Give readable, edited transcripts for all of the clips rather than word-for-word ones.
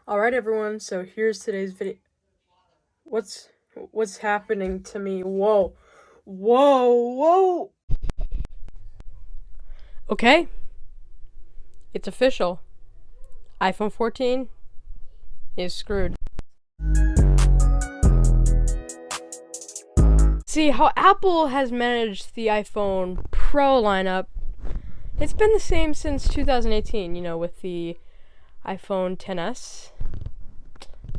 Alright everyone, so here's today's video. What's happening to me? Whoa. Whoa. Okay. It's official. iPhone 14 is screwed. See, how Apple has managed the iPhone Pro lineup, it's been the same since 2018, with the iPhone XS.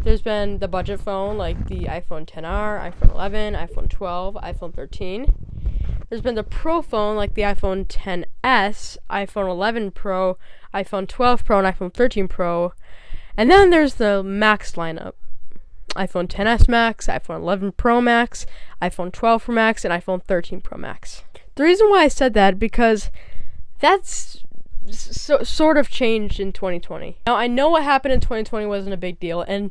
There's been the budget phone like the iPhone XR, iPhone 11, iPhone 12, iPhone 13. There's been the Pro phone like the iPhone XS, iPhone 11 Pro, iPhone 12 Pro, and iPhone 13 Pro. And then there's the Max lineup. iPhone XS Max, iPhone 11 Pro Max, iPhone 12 Pro Max, and iPhone 13 Pro Max. The reason why I said that because that's sort of changed in 2020. Now, I know what happened in 2020 wasn't a big deal, and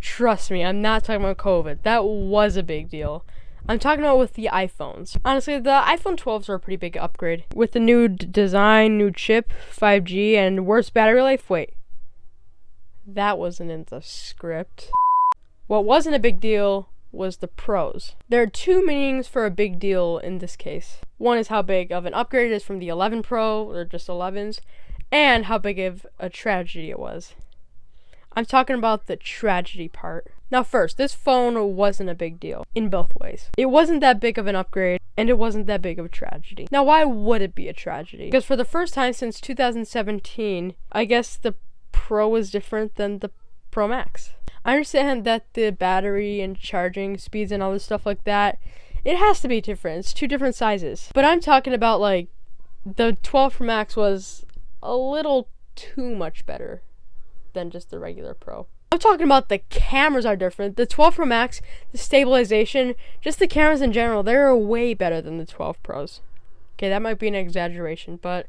trust me, I'm not talking about COVID. That was a big deal. I'm talking about with the iPhones. Honestly, the iPhone 12s are a pretty big upgrade. With the new design, new chip, 5G, and worse battery life. Wait, that wasn't in the script. What wasn't a big deal was the Pros. There are two meanings for a big deal in this case. One is how big of an upgrade it is from the 11 Pro, or just 11s, and how big of a tragedy it was. I'm talking about the tragedy part. Now first, this phone wasn't a big deal in both ways. It wasn't that big of an upgrade, and it wasn't that big of a tragedy. Now why would it be a tragedy? Because for the first time since 2017, I guess the Pro was different than the Pro Max. I understand that the battery and charging speeds and all this stuff like that, it has to be different. It's two different sizes. But I'm talking about like the 12 Pro Max was a little too much better than just the regular Pro. I'm talking about the cameras are different. The 12 Pro Max, the stabilization, just the cameras in general, they're way better than the 12 Pros. Okay, that might be an exaggeration, but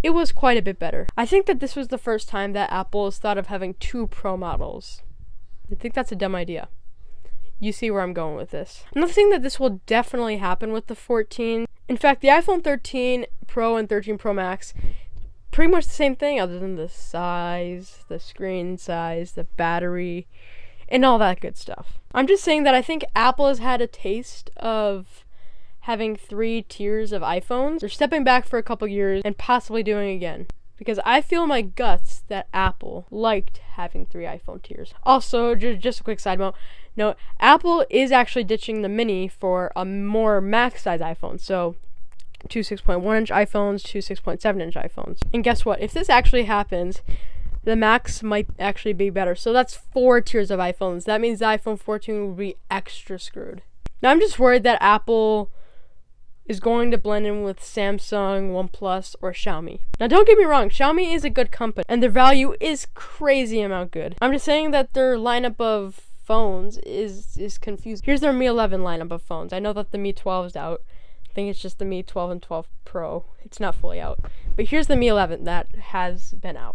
it was quite a bit better. I think that this was the first time that Apple has thought of having two Pro models. I think that's a dumb idea. You see where I'm going with this. I'm not saying that this will definitely happen with the 14. In fact, the iPhone 13 Pro and 13 Pro Max, pretty much the same thing other than the size, the screen size, the battery, and all that good stuff. I'm just saying that I think Apple has had a taste of having 3 tiers of iPhones. They're stepping back for a couple years and possibly doing it again. Because I feel in my guts that Apple liked having 3 iPhone tiers. Also, just a quick side note, Apple is actually ditching the mini for a more max size iPhone. So, 2 6.1 inch iPhones, 2 6.7 inch iPhones. And guess what? If this actually happens, the Max might actually be better. So that's 4 tiers of iPhones. That means the iPhone 14 will be extra screwed. Now, I'm just worried that Apple is going to blend in with Samsung, OnePlus, or Xiaomi. Now don't get me wrong, Xiaomi is a good company, and their value is crazy amount good. I'm just saying that their lineup of phones is confusing. Here's their Mi 11 lineup of phones. I know that the Mi 12 is out. I think it's just the Mi 12 and 12 Pro. It's not fully out. But here's the Mi 11 that has been out.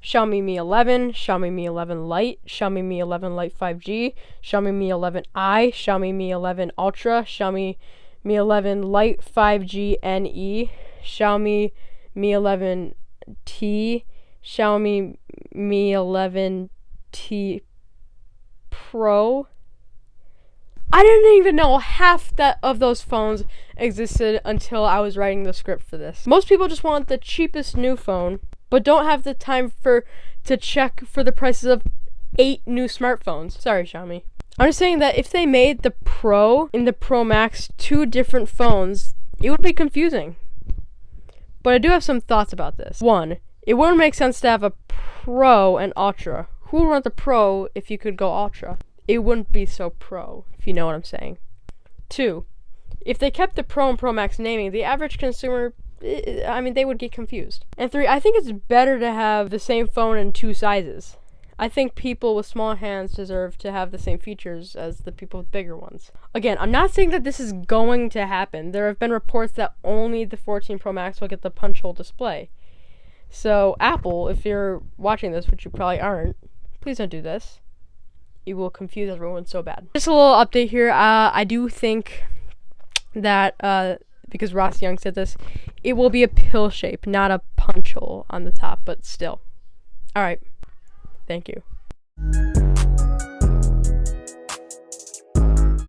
Xiaomi Mi 11, Xiaomi Mi 11 Lite, Xiaomi Mi 11 Lite 5G, Xiaomi Mi 11i, Xiaomi Mi 11 Ultra, Xiaomi Mi 11 Lite 5G NE, Xiaomi Mi 11T, Xiaomi Mi 11T Pro. I didn't even know half of those phones existed until I was writing the script for this. Most people just want the cheapest new phone, but don't have the time to check for the prices of 8 new smartphones. Sorry, Xiaomi. I'm just saying that if they made the Pro and the Pro Max 2 different phones, it would be confusing. But I do have some thoughts about this. 1, it wouldn't make sense to have a Pro and Ultra. Who would want the Pro if you could go Ultra? It wouldn't be so pro, if you know what I'm saying. 2, if they kept the Pro and Pro Max naming, the average consumer, they would get confused. And 3, I think it's better to have the same phone in 2 sizes. I think people with small hands deserve to have the same features as the people with bigger ones. Again, I'm not saying that this is going to happen. There have been reports that only the 14 Pro Max will get the punch hole display. So, Apple, if you're watching this, which you probably aren't, please don't do this. It will confuse everyone so bad. Just a little update here. I do think that because Ross Young said this, it will be a pill shape, not a punch hole on the top, but still. Alright. Thank you.